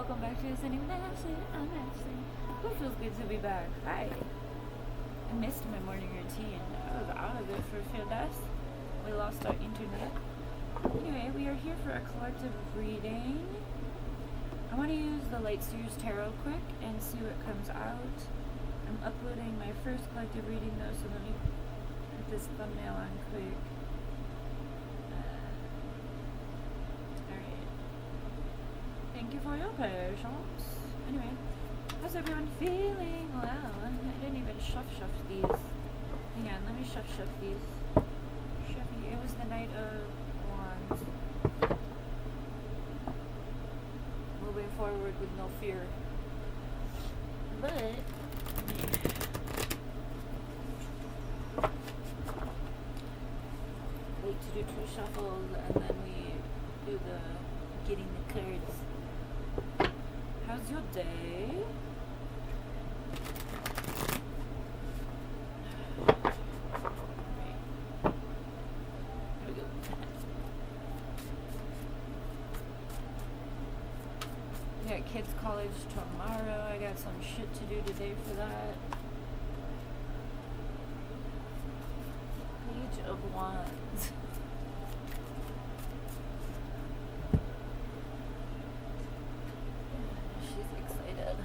welcome back to this anime. I'm Ashley. It feels good to be back. Hi. I missed my morning routine. I was out of it for a few days. We lost our internet. Anyway, we are here for a collective reading. I want to use the Light Series Tarot quick and see what comes out. I'm uploading my first collective reading though, so let me put this thumbnail on quick. Alright. Thank you for your patience. Anyway, how's everyone feeling? Wow, I didn't even shuff these. Hang on, let me shuff these. Shuffy. It was the Knight of Wands. Moving forward with no fear. But wait to do 2 shuffles and then we do the getting the cards. How's your day? I got kids' college tomorrow. I got some shit to do today for that. Page of Wands. She's excited.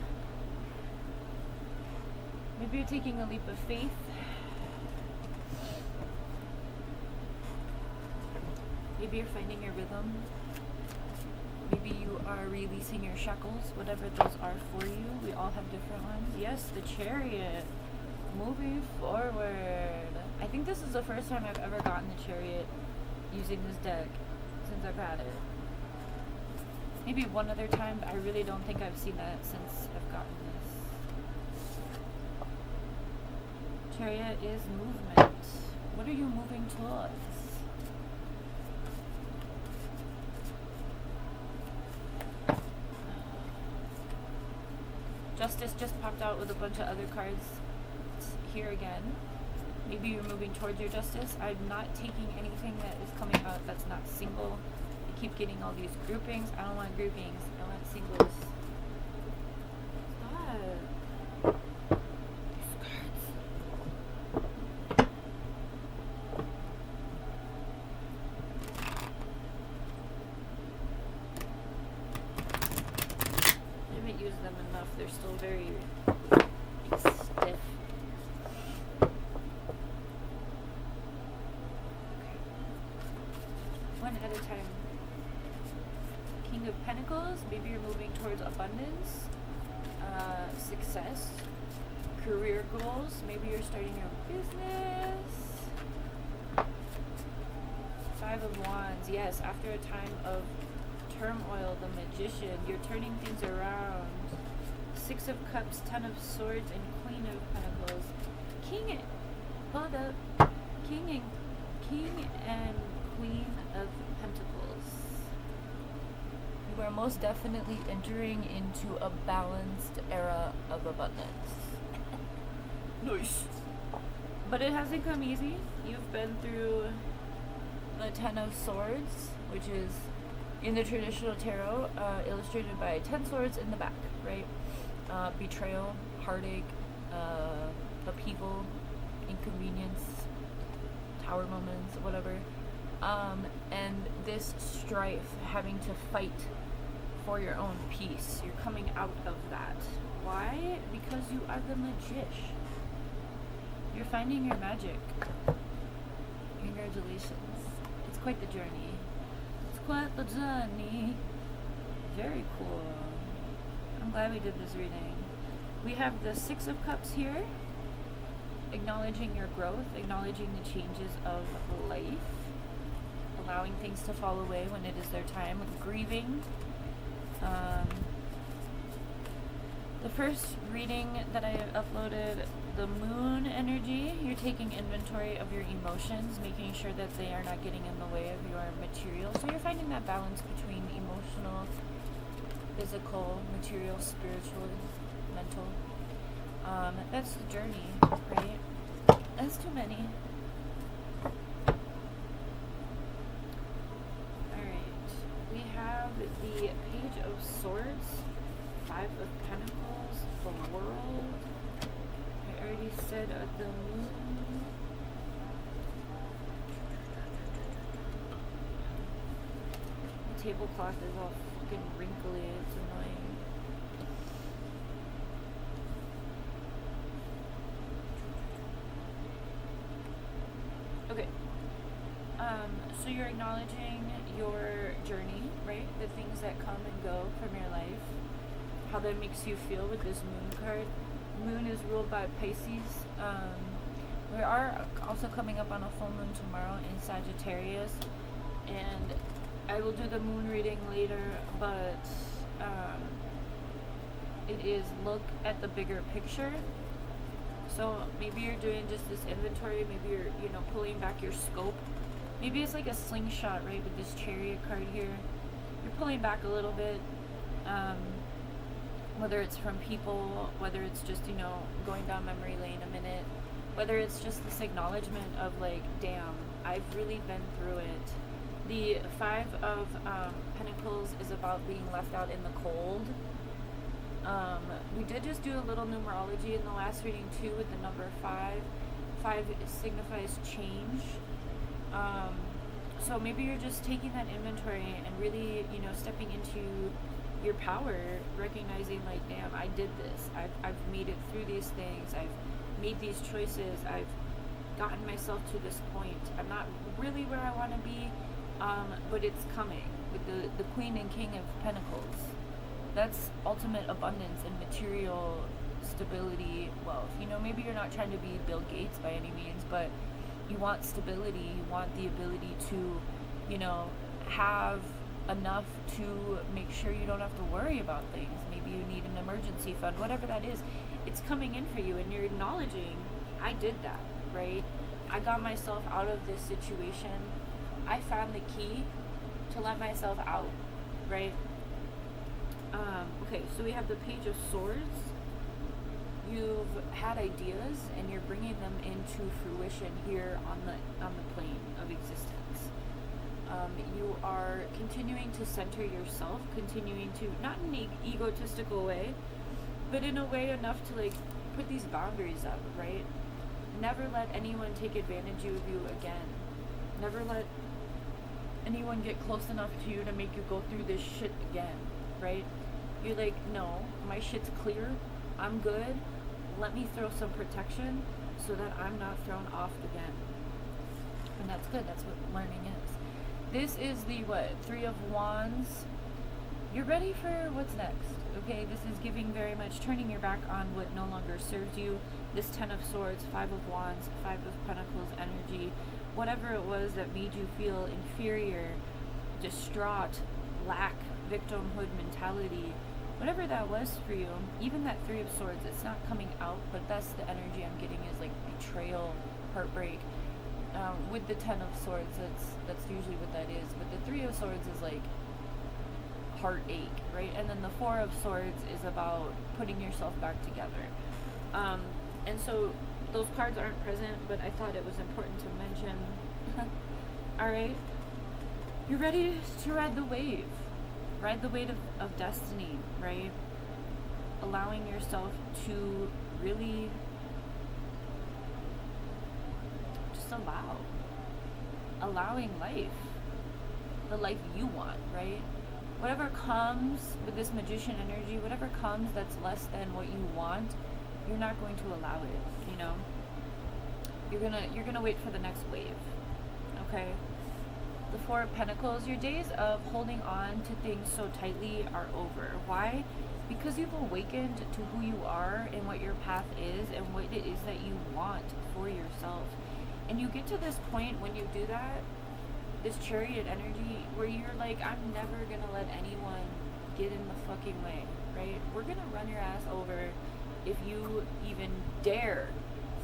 Maybe you're taking a leap of faith. Maybe you're finding your rhythm. Maybe you are releasing your shackles, whatever those are for you. We all have different ones. Yes, the Chariot. Moving forward. I think this is the first time I've ever gotten the Chariot using this deck since I've had it. Maybe one other time, but I really don't think I've seen that since I've gotten this. Chariot is movement. What are you moving towards? Justice just popped out with a bunch of other cards here again. Maybe you're moving towards your justice. I'm not taking anything that is coming out that's not single. I keep getting all these groupings. I don't want groupings. I want singles. Stop. These cards. I haven't used them enough. They're still very stiff. One at a time. King of Pentacles, maybe you're moving towards abundance, success, career goals, maybe you're starting your business. 5 of Wands, yes, after a time of turmoil, the Magician, you're turning things around. 6 of Cups, 10 of Swords, and Queen of Pentacles. Hold up, King and Queen of Pentacles. You are most definitely entering into a balanced era of abundance. Nice. But it hasn't come easy. You've been through the 10 of Swords, which is in the traditional tarot, illustrated by 10 swords in the back, right? Betrayal, heartache, upheaval, inconvenience, tower moments, whatever. And this strife, having to fight for your own peace. You're coming out of that. Why? Because you are the magician. You're finding your magic. Congratulations. It's quite the journey. It's quite the journey. Very cool. I'm glad we did this reading. We have the 6 of Cups here. Acknowledging your growth, acknowledging the changes of life. Allowing things to fall away when it is their time, grieving. The first reading that I uploaded, the moon energy, you're taking inventory of your emotions, making sure that they are not getting in the way of your material. So you're finding that balance between emotional, physical, material, spiritual, mental. That's the journey, right? That's too many. Alright. We have the Page of Swords. Five of Pentacles, the World. I already said the Moon. The tablecloth is all fucking wrinkly. It's annoying. Okay. So you're acknowledging your journey, right? The things that come and go from your life. How that makes you feel with this Moon card. Moon is ruled by Pisces. We are also coming up on a full moon tomorrow in Sagittarius. And I will do the moon reading later, but it is look at the bigger picture. So maybe you're doing just this inventory, maybe you're, pulling back your scope. Maybe it's like a slingshot, right, with this Chariot card here. You're pulling back a little bit, whether it's from people, whether it's just, going down memory lane a minute, whether it's just this acknowledgement of like, damn, I've really been through it. The Five of Pentacles is about being left out in the cold. We did just do a little numerology in the last reading too with the number 5. 5 signifies change. So maybe you're just taking that inventory and really, stepping into your power, recognizing like, damn, I did this. I've made it through these things. I've made these choices. I've gotten myself to this point. I'm not really where I want to be, but it's coming with the Queen and King of Pentacles. That's ultimate abundance and material stability, wealth. Maybe you're not trying to be Bill Gates by any means, but you want stability, you want the ability to, have enough to make sure you don't have to worry about things. Maybe you need an emergency fund, whatever that is. It's coming in for you, and you're acknowledging, I did that, right? I got myself out of this situation. I found the key to let myself out, right? Okay, so we have the Page of Swords. You've had ideas and you're bringing them into fruition here on the plane of existence. You are continuing to center yourself, continuing to, not in an egotistical way, but in a way enough to like put these boundaries up, right? Never let anyone take advantage of you again. Never let anyone get close enough to you to make you go through this shit again, right? You're like, no, my shit's clear, I'm good, let me throw some protection so that I'm not thrown off again. And that's good, that's what learning is. This is the, Three of Wands. You're ready for what's next, okay? This is giving very much turning your back on what no longer serves you. This Ten of Swords, Five of Wands, Five of Pentacles energy, whatever it was that made you feel inferior, distraught, lack, victimhood mentality, whatever that was for you, even that Three of Swords, it's not coming out, but that's the energy I'm getting, is like betrayal, heartbreak. With the Ten of Swords, that's usually what that is, but the Three of Swords is like heartache, right? And then the Four of Swords is about putting yourself back together. And so those cards aren't present, but I thought it was important to mention. Alright? You're ready to ride the wave. Ride the wave of destiny, right? Allowing yourself to really just allowing life, the life you want, right? Whatever comes with this magician energy, whatever comes that's less than what you want, you're not going to allow it, You're gonna wait for the next wave, okay? The Four of Pentacles, your days of holding on to things so tightly are over. Why? Because you've awakened to who you are and what your path is and what it is that you want for yourself. And you get to this point when you do that, this Chariot energy, where you're like, I'm never gonna let anyone get in the fucking way, right? We're gonna run your ass over if you even dare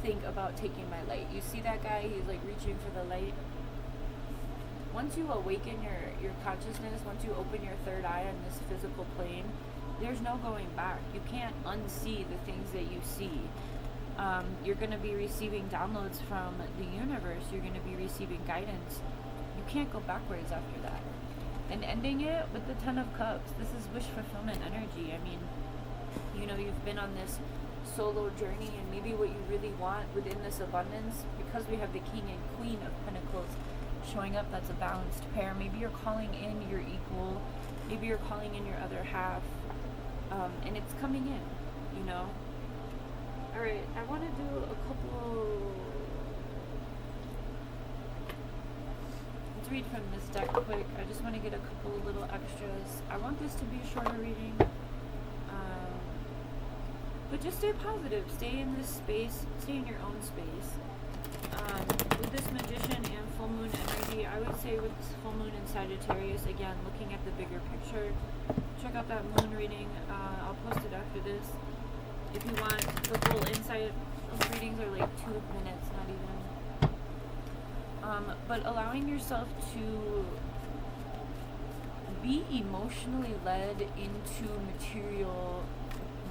think about taking my light. You see that guy, he's like reaching for the light. Once you awaken your consciousness, once you open your third eye on this physical plane, there's no going back. You can't unsee the things that you see. You're going to be receiving downloads from the universe. You're going to be receiving guidance. You can't go backwards after that. And ending it with the Ten of Cups. This is wish fulfillment energy. I mean, You know, you've been on this solo journey, and maybe what you really want within this abundance, because we have the King and Queen of Pentacles showing up, that's a balanced pair. Maybe you're calling in your equal, maybe you're calling in your other half, and it's coming in, you know. All right, I want to do a couple. Let's read from this deck quick. I just want to get a couple of little extras. I want this to be a shorter reading, but just stay positive. Stay in this space. Stay in your own space. With this Magician and full moon energy, I would say with full moon in Sagittarius, again, looking at the bigger picture, check out that moon reading. I'll post it after this. If you want the full insight, those readings are like 2 minutes, not even. But allowing yourself to be emotionally led into material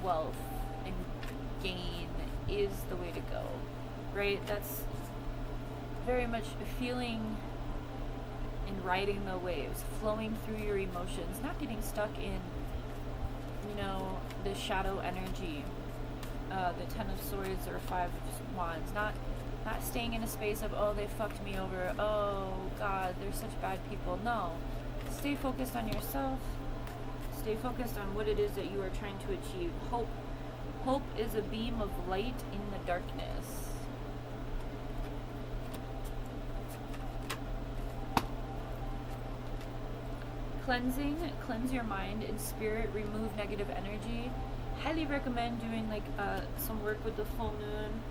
wealth and gain is the way to go, right? That's very much feeling and riding the waves, flowing through your emotions, not getting stuck in, you know, the shadow energy, the 10 of Swords or 5 of Wands, not staying in a space of, oh, they fucked me over, oh God, they're such bad people. No, stay focused on yourself, stay focused on what it is that you are trying to achieve. Hope is a beam of light in the darkness. Cleanse your mind and spirit, remove negative energy. Highly recommend doing like some work with the full moon,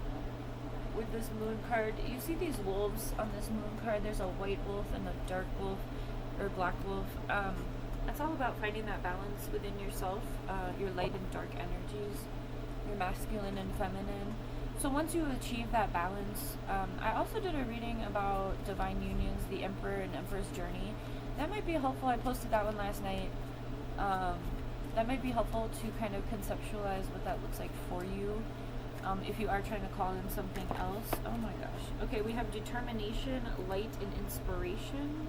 with this moon card. You see these wolves on this moon card. There's a white wolf and a dark wolf or black wolf. It's all about finding that balance within yourself, your light and dark energies, your masculine and feminine. So once you achieve that balance, I also did a reading about divine unions, the Emperor and Empress journey. That might be helpful. I posted that one last night. That might be helpful to kind of conceptualize what that looks like for you. If you are trying to call in something else. Oh my gosh. Okay, we have determination, light, and inspiration.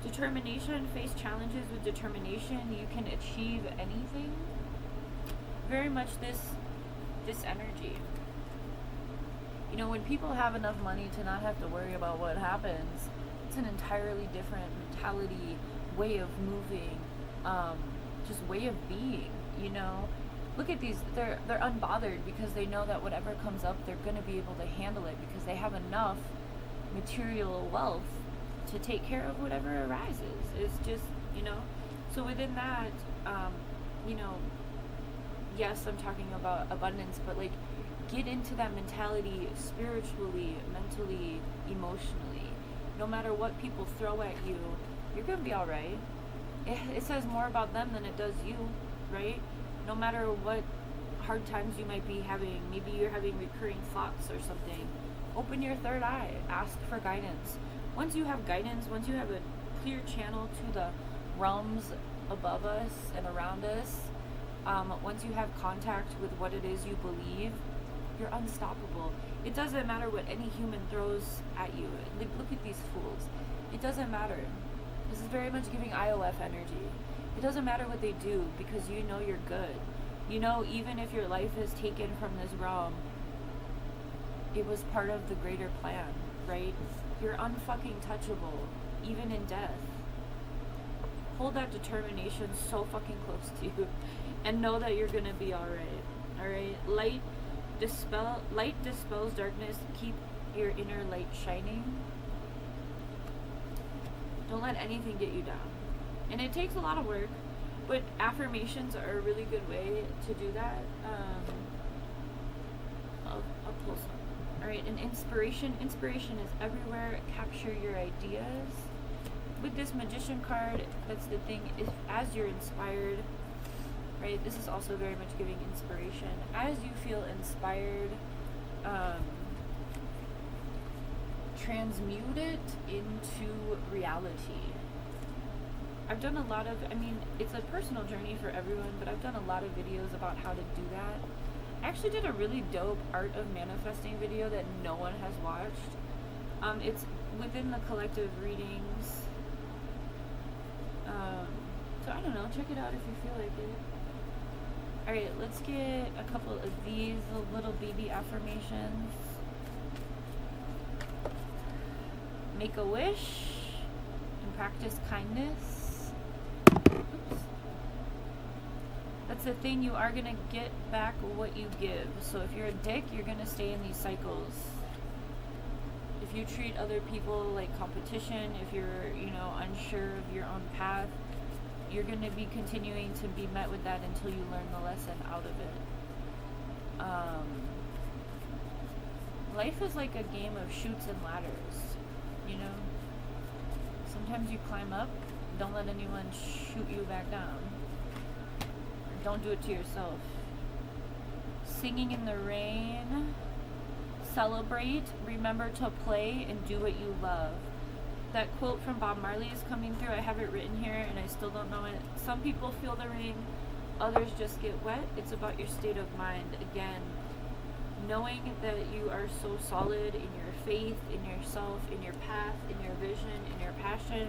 Determination, face challenges with determination. You can achieve anything. Very much this energy. You know, when people have enough money to not have to worry about what happens, it's an entirely different mentality, way of moving, just way of being, you know. Look at these, they're unbothered because they know that whatever comes up, they're going to be able to handle it because they have enough material wealth to take care of whatever arises. It's just, you know, so within that, you know, yes, I'm talking about abundance, but like, get into that mentality spiritually, mentally, emotionally. No matter what people throw at you, you're going to be all right. It says more about them than it does you, right? No matter what hard times you might be having, maybe you're having recurring thoughts or something, open your third eye, ask for guidance. Once you have guidance, once you have a clear channel to the realms above us and around us, once you have contact with what it is you believe, you're unstoppable. It doesn't matter what any human throws at you. Like, look at these fools. It doesn't matter. This is very much giving IOF energy. It doesn't matter what they do because you know you're good. You know, even if your life is taken from this realm, it was part of the greater plan, right? You're unfucking touchable, even in death. Hold that determination so fucking close to you and know that you're gonna be alright. Alright? Light dispels darkness. Keep your inner light shining. Don't let anything get you down. And it takes a lot of work, but affirmations are a really good way to do that. I'll pull some. Alright, and inspiration. Inspiration is everywhere. Capture your ideas. With this Magician card, that's the thing, is as you're inspired, right, this is also very much giving inspiration. As you feel inspired, transmute it into reality. I've done a lot of, I mean, it's a personal journey for everyone, but I've done a lot of videos about how to do that. I actually did a really dope art of manifesting video that no one has watched. It's within the collective readings. know, check it out if you feel like it. Alright, let's get a couple of these little baby affirmations. Make a wish and practice kindness. Oops. That's the thing, you are going to get back what you give. So if you're a dick, you're going to stay in these cycles. If you treat other people like competition, if you're, unsure of your own path, you're going to be continuing to be met with that until you learn the lesson out of it. Life is like a game of chutes and ladders, Sometimes you climb up, don't let anyone shoot you back down. Don't do it to yourself. Singing in the rain. Celebrate. Remember to play and do what you love. That quote from Bob Marley is coming through. I have it written here and I still don't know it. Some people feel the rain, others just get wet. It's about your state of mind. Again, knowing that you are so solid in your faith, in yourself, in your path, in your vision, in your passion,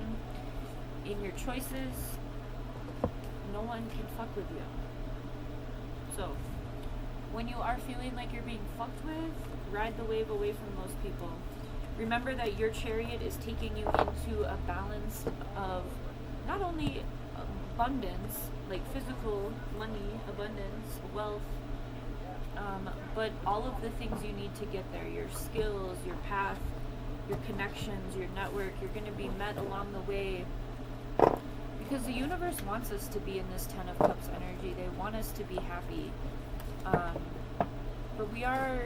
in your choices, no one can fuck with you. So, when you are feeling like you're being fucked with, ride the wave away from those people. Remember that your chariot is taking you into a balance of not only abundance, like physical money, abundance, wealth, but all of the things you need to get there, your skills, your path, your connections, your network. You're going to be met along the way because the universe wants us to be in this 10 of Cups energy. They want us to be happy. But we are,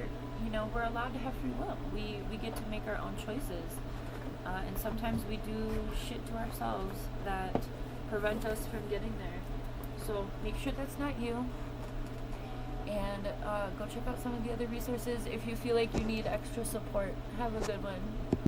we're allowed to have free will. We get to make our own choices. And sometimes we do shit to ourselves that prevent us from getting there. So make sure that's not you. And go check out some of the other resources if you feel like you need extra support. Have a good one.